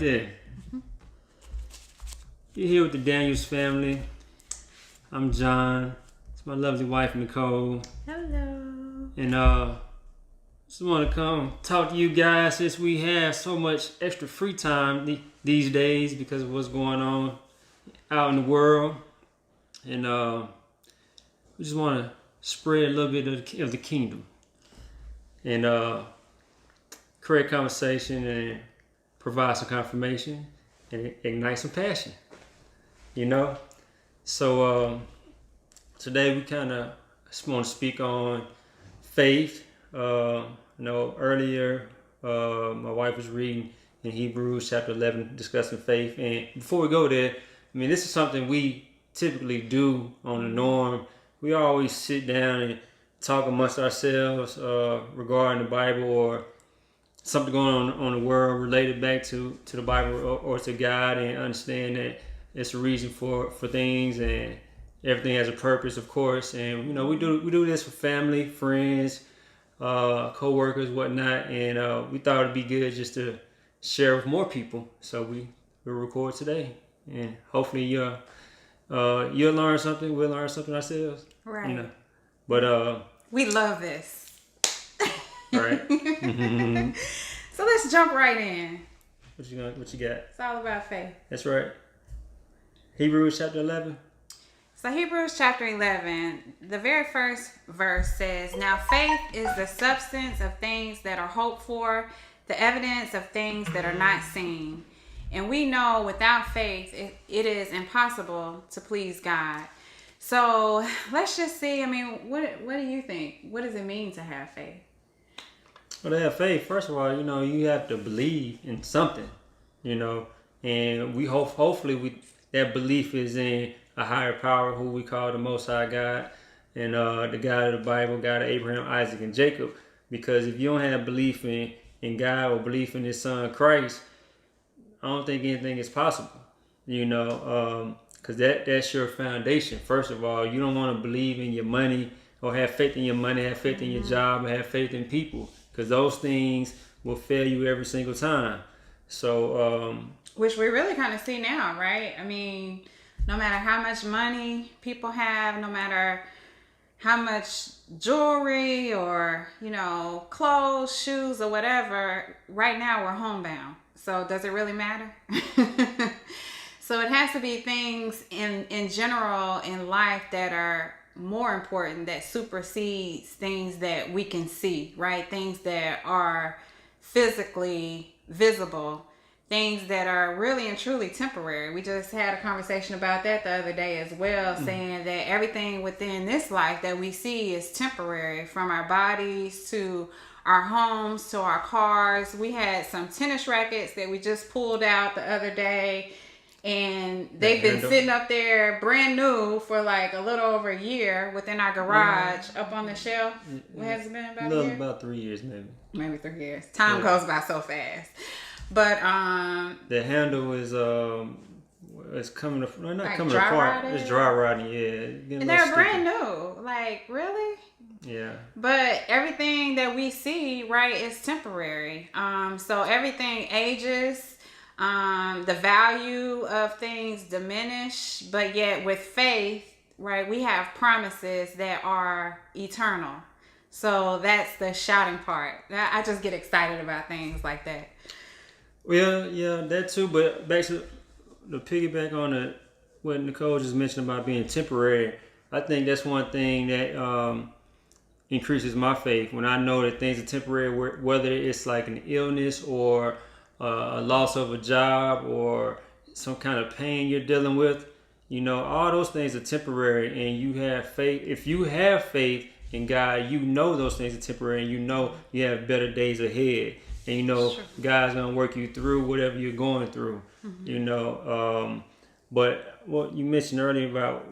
there. You're here with the Daniels family. I'm John. It's my lovely wife, Nicole. Hello. And just want to come talk to you guys since we have so much extra free time these days because of what's going on out in the world. And we just want to spread a little bit of the kingdom. And create conversation and provide some confirmation and ignite some passion. You know? So today we kind of want to speak on faith. Earlier my wife was reading in Hebrews chapter 11 discussing faith. And before we go there, I mean, this is something we typically do on the norm. We always sit down and talk amongst ourselves regarding the Bible or something going on in the world related back to the Bible or to God, and understand that it's a reason for things and everything has a purpose, of course. And we do this for family, friends, co-workers, whatnot. And we thought it'd be good just to share with more people. So we'll record today, and hopefully you'll learn something. We'll learn something ourselves. Right. But we love this. All right. So let's jump right in. What you got? It's all about faith. That's right. Hebrews chapter 11. So Hebrews chapter 11, the very first verse says, "Now faith is the substance of things that are hoped for, the evidence of things that are not seen. And we know without faith, it is impossible to please God." So let's just see. I mean, what do you think? What does it mean to have faith? Well, to have faith, first of all, you have to believe in something, and we hopefully that belief is in a higher power who we call the Most High God, and the God of the Bible, God of Abraham, Isaac, and Jacob. Because if you don't have belief in God or belief in His Son Christ, I don't think anything is possible. Because that's your foundation. First of all, you don't want to believe in your money or have faith in your money, have faith in your job, or have faith in people, because those things will fail you every single time. So, which we really kind of see now, right? I mean, no matter how much money people have, no matter how much jewelry or, clothes, shoes, or whatever, right now we're homebound. So does it really matter? So it has to be things in general in life that are more important, that supersedes things that we can see, right? Things that are physically visible, things that are really and truly temporary. We just had a conversation about that the other day as well, saying that everything within this life that we see is temporary, from our bodies to our homes to our cars. We had some tennis rackets that we just pulled out the other day, and they've been sitting up there brand new for like a little over a year within our garage, up on the shelf. What has it been, about a year? About 3 years, maybe. Maybe 3 years. Time goes by so fast. But the handle is it's coming not like coming dry apart. rotted? It's dry rotting, yeah. And they're brand new. Like, really? Yeah. But everything that we see, right, is temporary. So everything ages. The value of things diminish, but yet with faith, right, we have promises that are eternal. So that's the shouting part. I just get excited about things like that. Well, yeah, that too. But back to the piggyback on what Nicole just mentioned about being temporary, I think that's one thing that increases my faith when I know that things are temporary, whether it's like an illness or a loss of a job or some kind of pain you're dealing with. All those things are temporary, and you have faith. If you have faith in God, those things are temporary, and you have better days ahead, and sure, God's gonna work you through whatever you're going through. But what you mentioned earlier about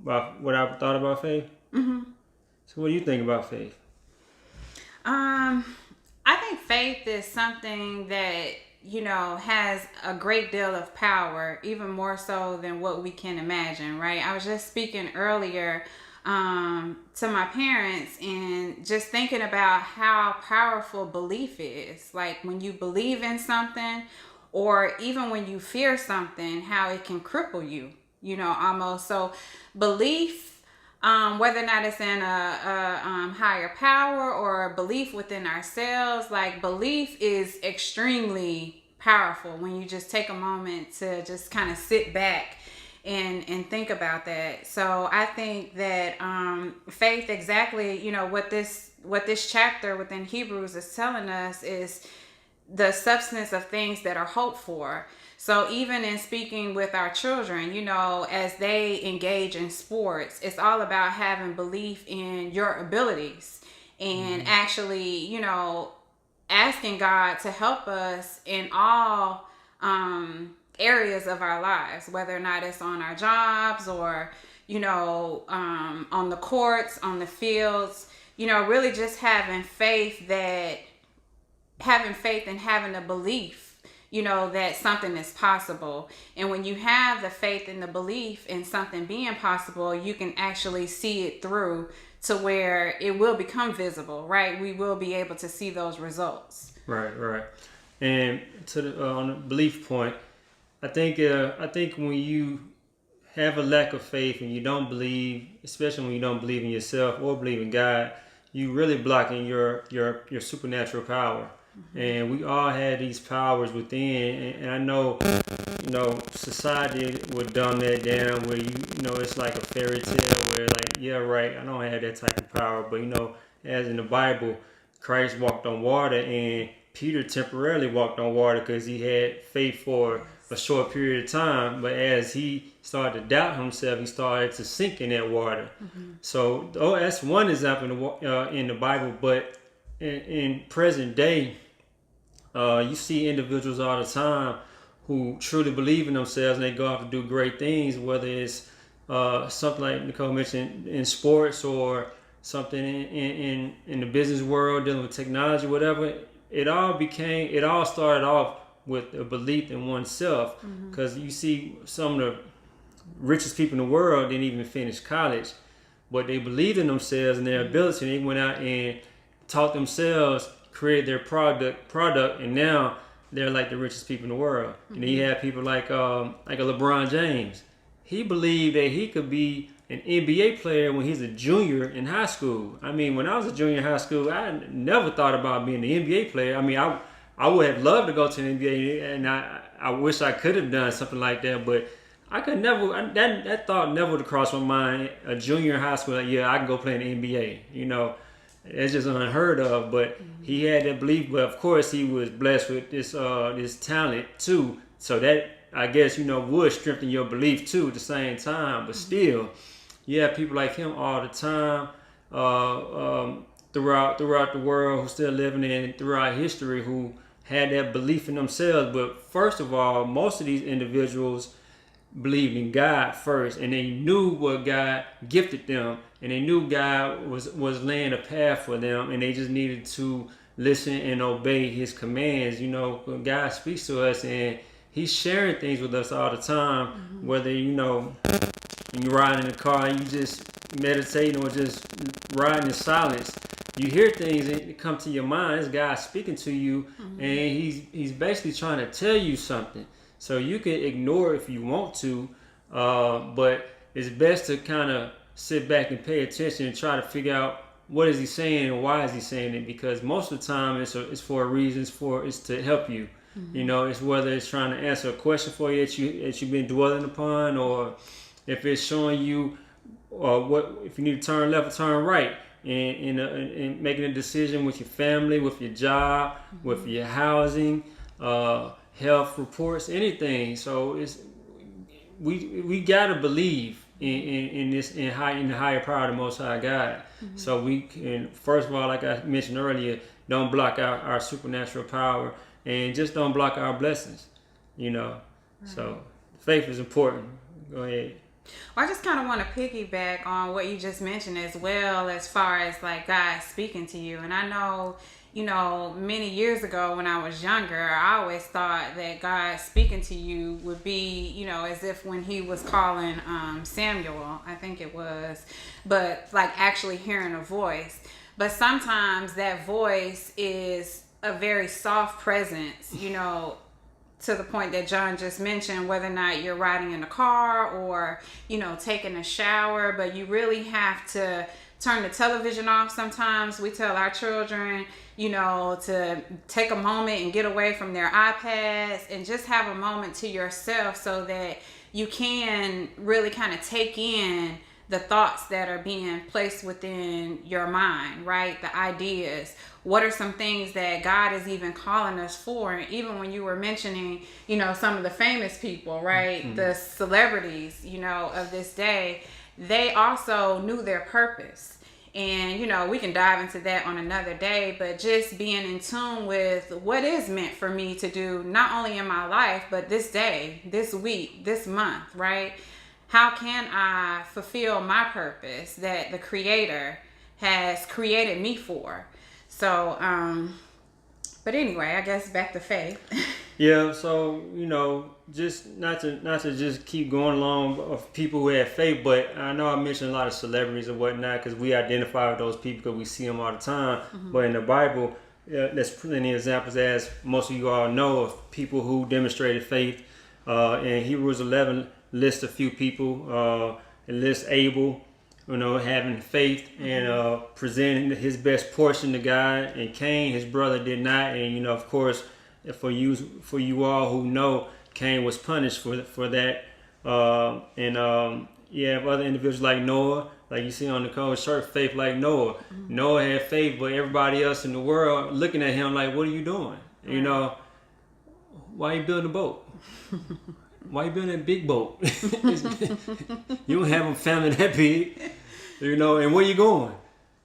what I thought about faith. So what do you think about faith? I think faith is something that, has a great deal of power, even more so than what we can imagine, right? I was just speaking earlier to my parents and just thinking about how powerful belief is. Like when you believe in something, or even when you fear something, how it can cripple you, almost. So belief, whether or not it's in a higher power or a belief within ourselves, like belief is extremely powerful when you just take a moment to just kind of sit back and think about that. So I think that faith, exactly, what this chapter within Hebrews is telling us is the substance of things that are hoped for. So even in speaking with our children, as they engage in sports, it's all about having belief in your abilities and actually, asking God to help us in all areas of our lives, whether or not it's on our jobs or, on the courts, on the fields, really just having faith and having a belief, that something is possible. And when you have the faith and the belief in something being possible, you can actually see it through to where it will become visible, right? We will be able to see those results. Right. And to the on the belief point, I think when you have a lack of faith and you don't believe, especially when you don't believe in yourself or believe in God, you really blocking your supernatural power. And we all had these powers within, and I know, society would dumb that down where it's like a fairy tale where like, yeah, right, I don't have that type of power, but as in the Bible, Christ walked on water, and Peter temporarily walked on water because he had faith for a short period of time, but as he started to doubt himself, he started to sink in that water. So that's one example in the Bible, but in present day, you see individuals all the time who truly believe in themselves and they go out to do great things, whether it's something like Nicole mentioned in sports or something in the business world, dealing with technology, whatever. It all started off with a belief in oneself, because you see some of the richest people in the world didn't even finish college, but they believed in themselves and their ability, and they went out and taught themselves, created their product, and now they're like the richest people in the world. And then you have people like a LeBron James. He believed that he could be an NBA player when he's a junior in high school. I mean, when I was a junior in high school, I never thought about being an NBA player. I mean, I would have loved to go to the NBA, and I wish I could have done something like that, but I could never. That thought never would have crossed my mind. A junior in high school, like, yeah, I can go play in the NBA. It's just unheard of. But he had that belief. But of course, he was blessed with this talent too. So that, I guess, would strengthen your belief too at the same time. But still, you have people like him all the time throughout the world who still living in throughout history who had that belief in themselves. But first of all, most of these individuals believed in God first, and they knew what God gifted them, and they knew God was laying a path for them, and they just needed to listen and obey His commands. When God speaks to us and He's sharing things with us all the time, whether when you're riding in the car and you just meditating or just riding in silence, you hear things that come to your mind. It's God speaking to you, and He's basically trying to tell you something. So you can ignore it if you want to, but it's best to kind of sit back and pay attention and try to figure out what is He saying and why is He saying it. Because most of the time it's for a reason. It's to help you. It's whether it's trying to answer a question for you that you've been dwelling upon, or if it's showing you what if you need to turn left or turn right, and making a decision with your family, with your job, with your housing, health reports, anything. So we gotta believe in the higher power of the Most High God. So we can, first of all, like I mentioned earlier, don't block our supernatural power, and just don't block our blessings. Right. So faith is important. Go ahead. Well, I just kind of want to piggyback on what you just mentioned as well, as far as like God speaking to you. And I know, many years ago when I was younger, I always thought that God speaking to you would be, as if when He was calling Samuel, I think it was, but like actually hearing a voice. But sometimes that voice is a very soft presence, to the point that John just mentioned, whether or not you're riding in a car or, taking a shower, but you really have to turn the television off sometimes. We tell our children, to take a moment and get away from their iPads and just have a moment to yourself so that you can really kind of take in the thoughts that are being placed within your mind, right? The ideas. What are some things that God is even calling us for? And even when you were mentioning, some of the famous people, right? Mm-hmm. The celebrities, of this day, they also knew their purpose. And, we can dive into that on another day, but just being in tune with what is meant for me to do, not only in my life, but this day, this week, this month, right? How can I fulfill my purpose that the Creator has created me for? So, but anyway, I guess back to faith. Yeah, so just not to just keep going along of people who have faith, but I know I mentioned a lot of celebrities and whatnot because we identify with those people because we see them all the time. Mm-hmm. But in the Bible, there's plenty of examples, as most of you all know, of people who demonstrated faith. In Hebrews 11 lists a few people. It lists Abel, having faith and presenting his best portion to God, and Cain, his brother, did not. And of course, for you all who know, Cain was punished for that. You have other individuals like Noah, like you see on the cover shirt, faith like Noah. Mm-hmm. Noah had faith, but everybody else in the world looking at him like, what are you doing? Right. Why are you building a boat? Why you building a big boat? You don't have a family that big, and where you going?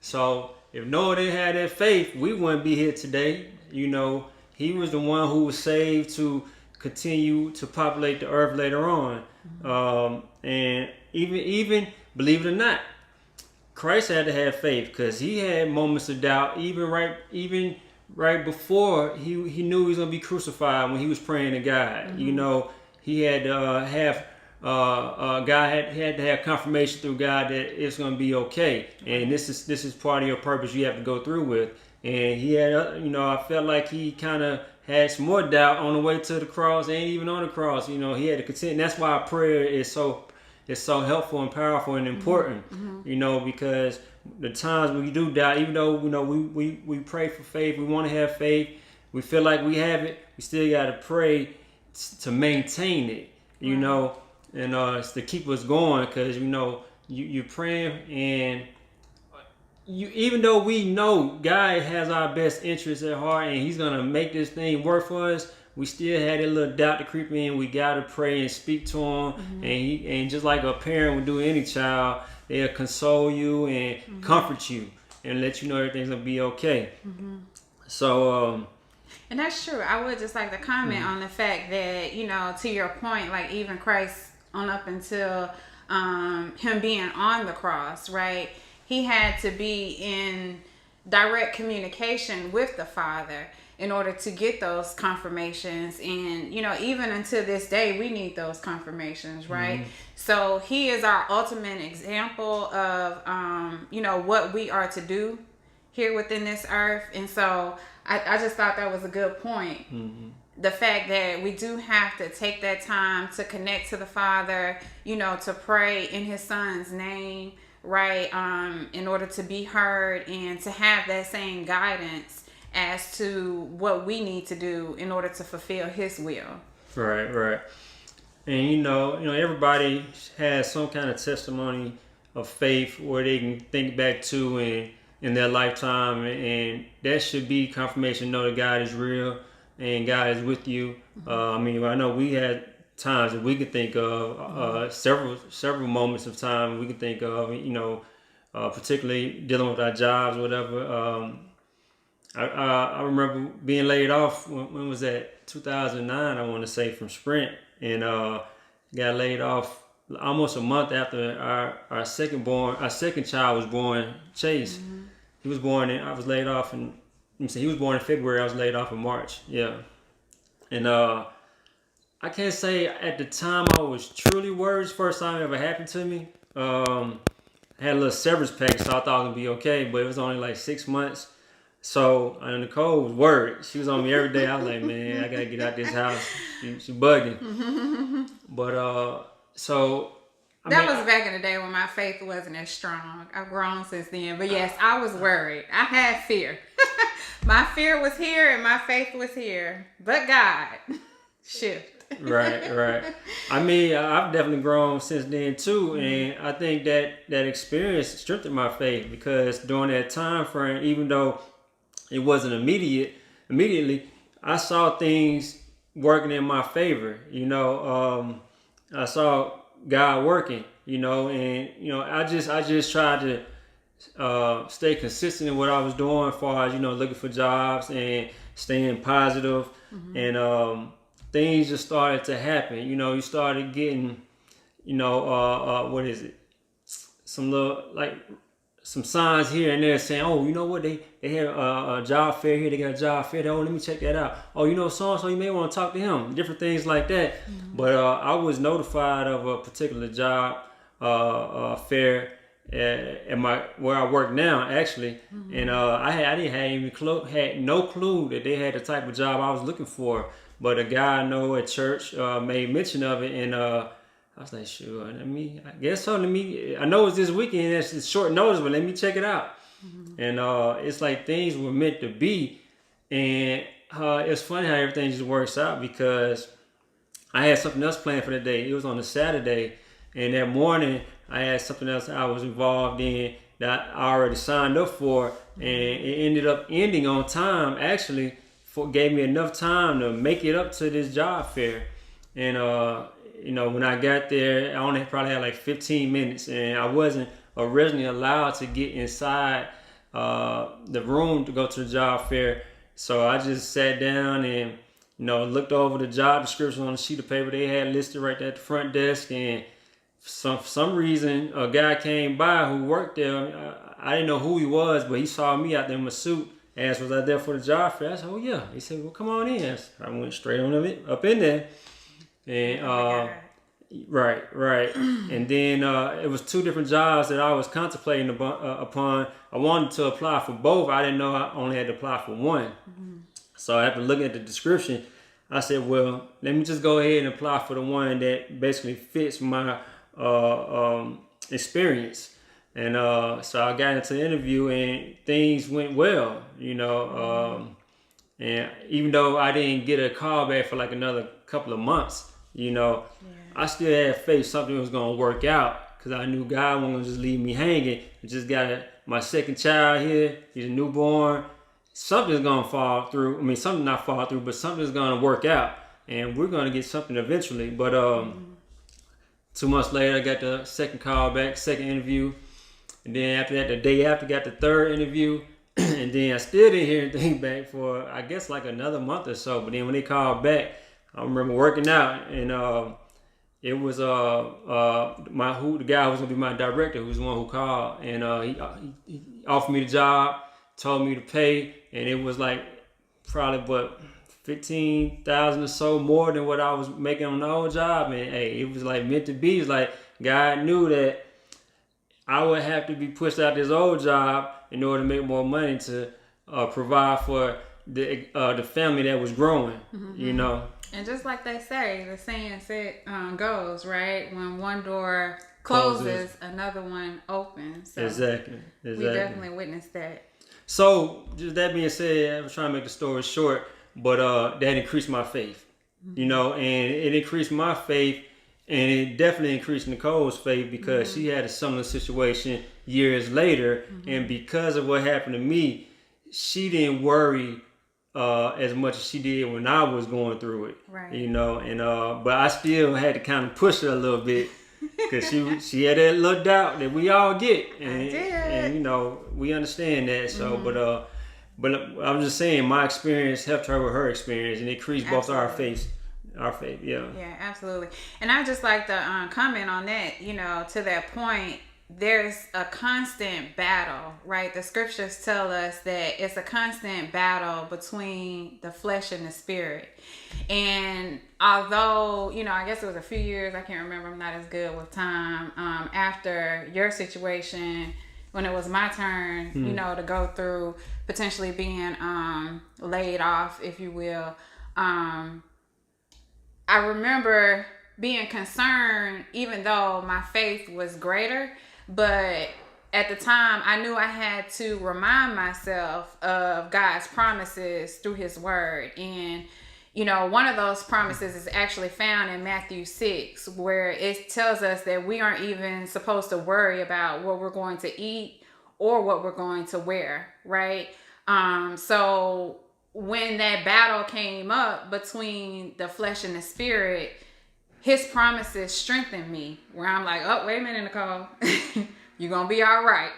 So if Noah didn't have that faith, we wouldn't be here today. He was the one who was saved to continue to populate the earth later on. Mm-hmm. And even believe it or not, Christ had to have faith because he had moments of doubt, even right before he knew he was going to be crucified when he was praying to God. Mm-hmm. He had to have God had to have confirmation through God that it's going to be okay, and this is part of your purpose you have to go through with. And he had, I felt like he kind of had some more doubt on the way to the cross, and even on the cross. He had to continue. And that's why prayer is so helpful and powerful and important. Mm-hmm. Because the times when you do doubt, even though we pray for faith, we want to have faith, we feel like we have it, we still got to pray to maintain it, and it's to keep us going, because you're praying, and even though we know God has our best interests at heart and he's gonna make this thing work for us, we still had a little doubt to creep in. We gotta pray and speak to him. Mm-hmm. And just like a parent would do any child, they'll console you and mm-hmm. comfort you and let you know everything's gonna be okay. Mm-hmm. So and that's true. I would just like to comment mm-hmm. on the fact that, to your point, like even Christ on up until him being on the cross, right? He had to be in direct communication with the Father in order to get those confirmations. And, even until this day, we need those confirmations, right? Mm-hmm. So he is our ultimate example of, what we are to do here within this earth. And so I just thought that was a good point. Mm-hmm. The fact that we do have to take that time to connect to the Father, to pray in his Son's name, right, in order to be heard and to have that same guidance as to what we need to do in order to fulfill his will. Right. And everybody has some kind of testimony of faith where they can think back to in their lifetime, and that should be confirmation that God is real and God is with you. Mm-hmm. I know we had times that we could think of, several moments of time we could think of, particularly dealing with our jobs or whatever. I remember being laid off, when was that? 2009, I want to say, from Sprint, and got laid off almost a month after our second child was born, Chase. Mm-hmm. He was born I was laid off he was born in February, I was laid off in March. Yeah. And I can't say at the time I was truly worried. First time it ever happened to me. I had a little severance package, so I thought it would be okay, but it was only like 6 months. So Nicole was worried. She was on me every day. I was like, man, I gotta get out this house. She bugging. But so that was back in the day when my faith wasn't as strong. I've grown since then. But yes, I was worried. I had fear. My fear was here and my faith was here. But God, shift. Right. I mean, I've definitely grown since then too, and I think that experience strengthened my faith, because during that time frame, even though it wasn't immediately, I saw things working in my favor. I saw God working. And I just tried to stay consistent in what I was doing, as far as looking for jobs and staying positive, and things just started to happen. You started getting, what is it? Some little, like, some signs here and there saying, oh, you know what, they had a job fair here, they got a job fair there, oh, let me check that out. Oh, so-and-so, you may want to talk to him. Different things like that. But I was notified of a particular job fair at where I work now, actually. And I didn't had no clue that they had the type of job I was looking for. But a guy I know at church made mention of it, and I was like, sure, I guess so. I know it's this weekend, it's short notice, but let me check it out. And it's like things were meant to be. And it's funny how everything just works out, because I had something else planned for the day. It was on a Saturday, and that morning I had something else I was involved in that I already signed up for, and it ended up ending on time, actually. Gave me enough time to make it up to this job fair. And when I got there, I only probably had like 15 minutes, and I wasn't originally allowed to get inside the room to go to the job fair. So I just sat down and looked over the job description on a sheet of paper they had listed right there at the front desk. And for some reason, a guy came by who worked there. I didn't know who he was, but he saw me out there in my suit. Asked, was I there for the job fair? I said, oh yeah. He said, well, come on in. I went straight on up in there. And right. And then it was two different jobs that I was contemplating upon. I wanted to apply for both. I didn't know I only had to apply for one. So after looking at the description, I said, well, let me just go ahead and apply for the one that basically fits my experience. And so I got into the interview, and things went well, and even though I didn't get a call back for like another couple of months, I still had faith something was going to work out, because I knew God wasn't going to just leave me hanging. I just got my second child here. He's a newborn. Something's going to fall through. I mean, something not fall through, but something's going to work out, and we're going to get something eventually. But 2 months later, I got the second call back, second interview. And then after that, the day after, got the third interview. And then I still didn't hear anything back for, I guess, like another month or so. But then when they called back, I remember working out. And it was the guy who was going to be my director, who was the one who called. And he offered me the job, told me to pay. And it was like probably, $15,000 or so more than what I was making on the old job. And hey, it was like meant to be. It's like God knew that I would have to be pushed out this old job in order to make more money to provide for the family that was growing, And just like they say, the saying goes, right? When one door closes, another one opens. So exactly. We definitely witnessed that. So, just that being said, I was trying to make the story short, but that increased my faith, and it increased my faith. And it definitely increased Nicole's faith, because she had a similar situation years later. And because of what happened to me, she didn't worry as much as she did when I was going through it. Right. But I still had to kind of push her a little bit, because she had that little doubt that we all get. And we understand that. So, but I'm just saying, my experience helped her with her experience, and it increased both our faith. Our faith, yeah. Yeah, absolutely. And I just like to comment on that, to that point, there's a constant battle, right? The scriptures tell us that it's a constant battle between the flesh and the spirit. And although, I guess it was a few years, I can't remember, I'm not as good with time, after your situation when it was my turn, you know, to go through potentially being laid off, if you will. I remember being concerned, even though my faith was greater, but at the time I knew I had to remind myself of God's promises through his word. And you know, one of those promises is actually found in Matthew 6, where it tells us that we aren't even supposed to worry about what we're going to eat or what we're going to wear, right? So when that battle came up between the flesh and the spirit, his promises strengthened me, where I'm like, oh, wait a minute, Nicole, you're going to be all right.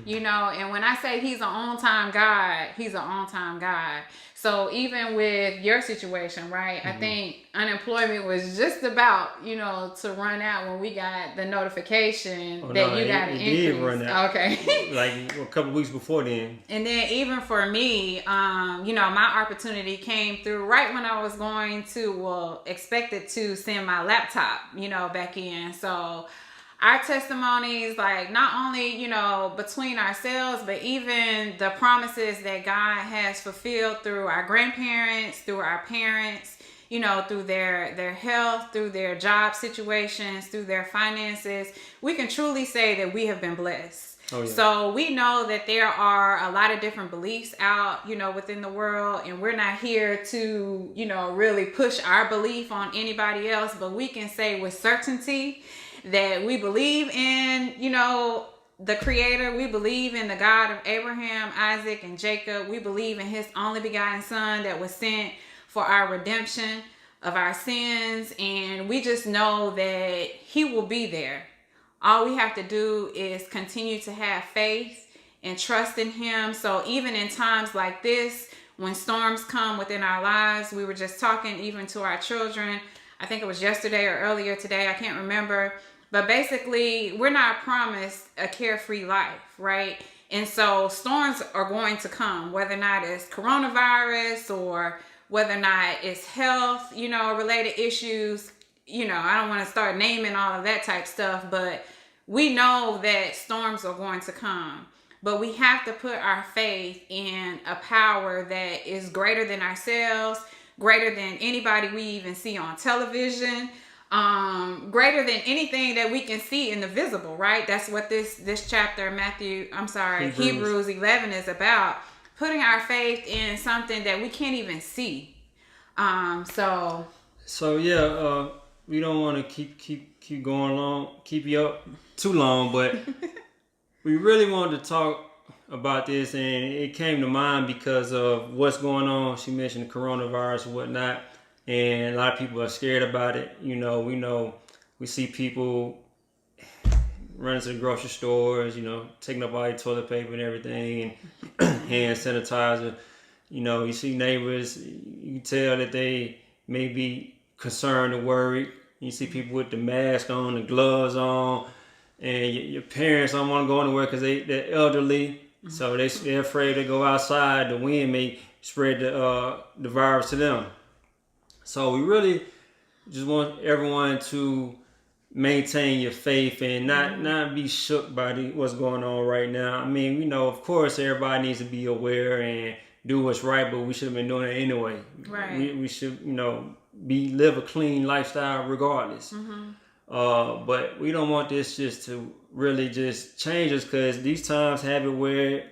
You know, and when I say he's an on-time God, he's an on-time God. So even with your situation, right, I think unemployment was just about, you know, to run out when we got the notification that you got an increase. Did run out. Okay. Like a couple weeks before then. And then even for me, you know, my opportunity came through right when I was going to, expected to send my laptop, you know, back in. So our testimonies, like not only, you know, between ourselves, but even the promises that God has fulfilled through our grandparents, through our parents, you know, through their health, through their job situations, through their finances, we can truly say that we have been blessed. Oh, yeah. So we know that there are a lot of different beliefs out, you know, within the world, and we're not here to, you know, really push our belief on anybody else, but we can say with certainty that we believe in, you know, the Creator. We believe in the God of Abraham, Isaac, and Jacob. We believe in his only begotten son that was sent for our redemption of our sins. And we just know that he will be there. All we have to do is continue to have faith and trust in him. So even in times like this, when storms come within our lives, we were just talking even to our children, I think it was yesterday or earlier today, I can't remember. But basically, we're not promised a carefree life, right? And so storms are going to come, whether or not it's coronavirus or whether or not it's health, you know, related issues. You know, I don't want to start naming all of that type stuff, but we know that storms are going to come. But we have to put our faith in a power that is greater than ourselves, greater than anybody we even see on television, greater than anything that we can see in the visible, right? That's what this chapter, Hebrews 11 is about. Putting our faith in something that we can't even see. So yeah, we don't want to keep going long, keep you up too long, but we really wanted to talk about this, and it came to mind because of what's going on. She mentioned the coronavirus and whatnot, and a lot of people are scared about it. You know, we see people running to the grocery stores, you know, taking up all your toilet paper and everything, and hand sanitizer. You know, you see neighbors, you can tell that they may be concerned or worried. You see people with the mask on, the gloves on, and your parents don't want to go anywhere because they're elderly. So they're afraid to go outside. The wind may spread the virus to them. So we really just want everyone to maintain your faith and not be shook by what's going on right now. I mean, you know, of course, everybody needs to be aware and do what's right, but we should have been doing it anyway. Right. We should, you know, live a clean lifestyle regardless. But we don't want this just to really just change us, because these times have it where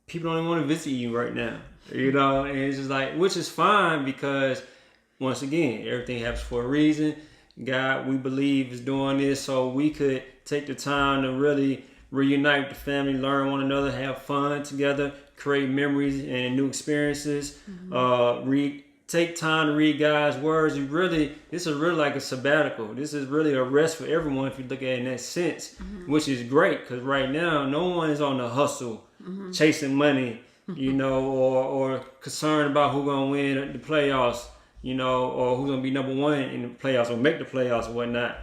people don't even want to visit you right now, you know, and it's just like, which is fine, because once again, everything happens for a reason. God, we believe, is doing this so we could take the time to really reunite with the family, learn one another, have fun together, create memories and new experiences, take time to read God's words. This is really like a sabbatical. This is really a rest for everyone if you look at it in that sense, which is great, because right now no one is on the hustle, chasing money, you know, or concerned about who's going to win the playoffs, you know, or who's going to be number one in the playoffs or make the playoffs or whatnot,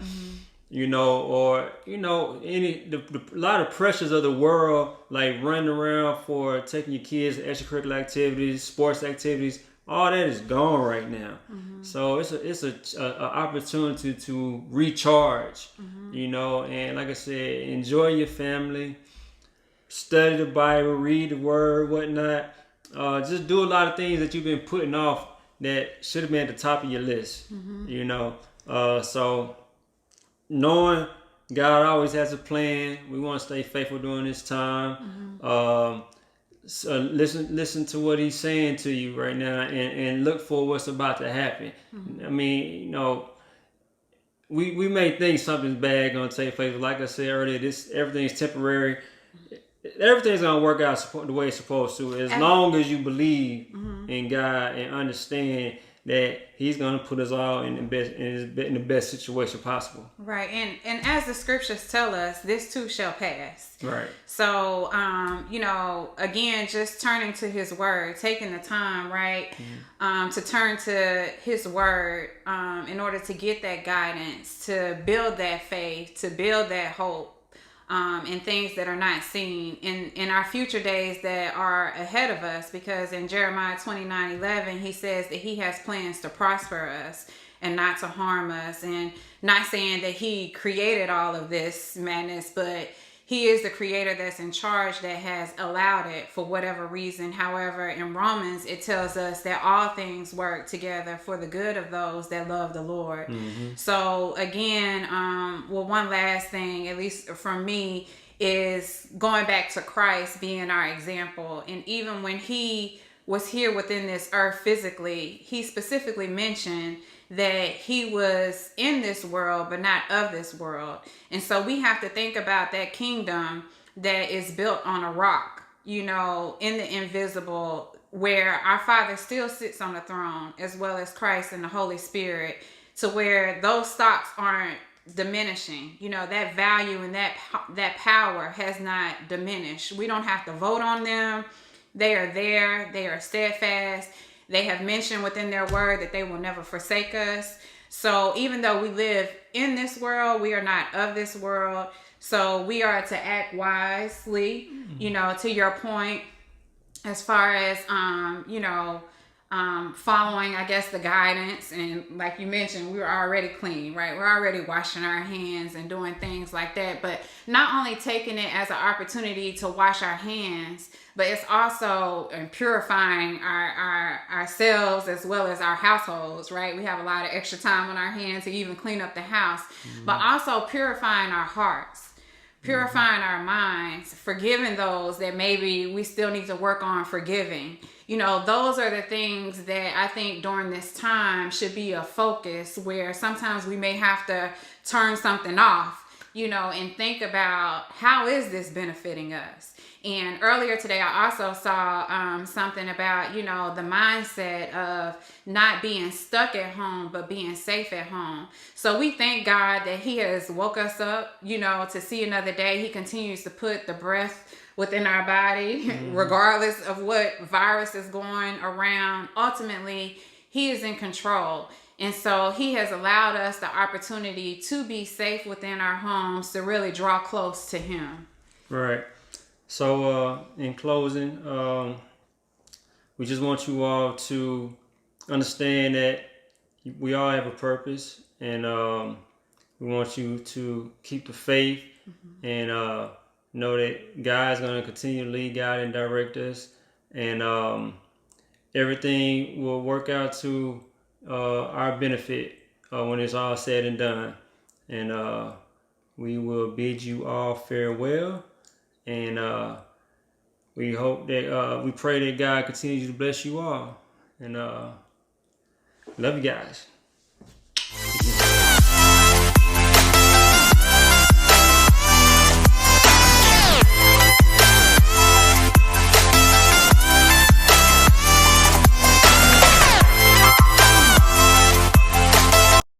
you know, or, you know, a lot of pressures of the world, like running around for taking your kids to extracurricular activities, sports activities. All that is gone right now. So it's a opportunity to recharge, you know, and like I said, enjoy your family, study the Bible, read the Word, whatnot. Just do a lot of things that you've been putting off that should have been at the top of your list. You know, so knowing God always has a plan. We want to stay faithful during this time. So listen to what He's saying to you right now, and look for what's about to happen. I mean, you know, we may think something's bad gonna take place, but like I said earlier, everything's temporary. Everything's gonna work out the way it's supposed to, as long as you believe in God and understand that He's gonna put us all in the best situation possible. Right, and as the scriptures tell us, this too shall pass. Right. So, you know, again, just turning to His Word, taking the time, right, to turn to His Word in order to get that guidance, to build that faith, to build that hope. And things that are not seen in our future days that are ahead of us, because in Jeremiah 29:11 He says that He has plans to prosper us and not to harm us, and not saying that He created all of this madness, but He is the creator that's in charge, that has allowed it for whatever reason. However, in Romans, it tells us that all things work together for the good of those that love the Lord. So again, well, one last thing, at least from me, is going back to Christ being our example. And even when He was here within this earth physically, He specifically mentioned that He was in this world, but not of this world. And so we have to think about that kingdom that is built on a rock, you know, in the invisible, where our Father still sits on the throne, as well as Christ and the Holy Spirit, to where those stocks aren't diminishing. You know, that value and that power has not diminished. We don't have to vote on them. They are there. They are steadfast. They have mentioned within their word that they will never forsake us. So even though we live in this world, we are not of this world. So we are to act wisely, you know, to your point, as far as, you know, following, I guess, the guidance. And like you mentioned, we were already clean, right? We're already washing our hands and doing things like that. But not only taking it as an opportunity to wash our hands, but it's also purifying ourselves as well as our households, right? We have a lot of extra time on our hands to even clean up the house, but also purifying our hearts, purifying our minds, forgiving those that maybe we still need to work on forgiving. You know, those are the things that I think during this time should be a focus, where sometimes we may have to turn something off, you know, and think about, how is this benefiting us? And earlier today, I also saw something about, you know, the mindset of not being stuck at home, but being safe at home. So we thank God that He has woke us up, you know, to see another day. He continues to put the breath within our body, regardless of what virus is going around. Ultimately, He is in control. And so He has allowed us the opportunity to be safe within our homes, to really draw close to Him. Right. So in closing, we just want you all to understand that we all have a purpose, and we want you to keep the faith, and know that God is going to continue to lead, guide, and direct us, and everything will work out to our benefit when it's all said and done. And we will bid you all farewell. And we hope that we pray that God continues to bless you all. And love you guys.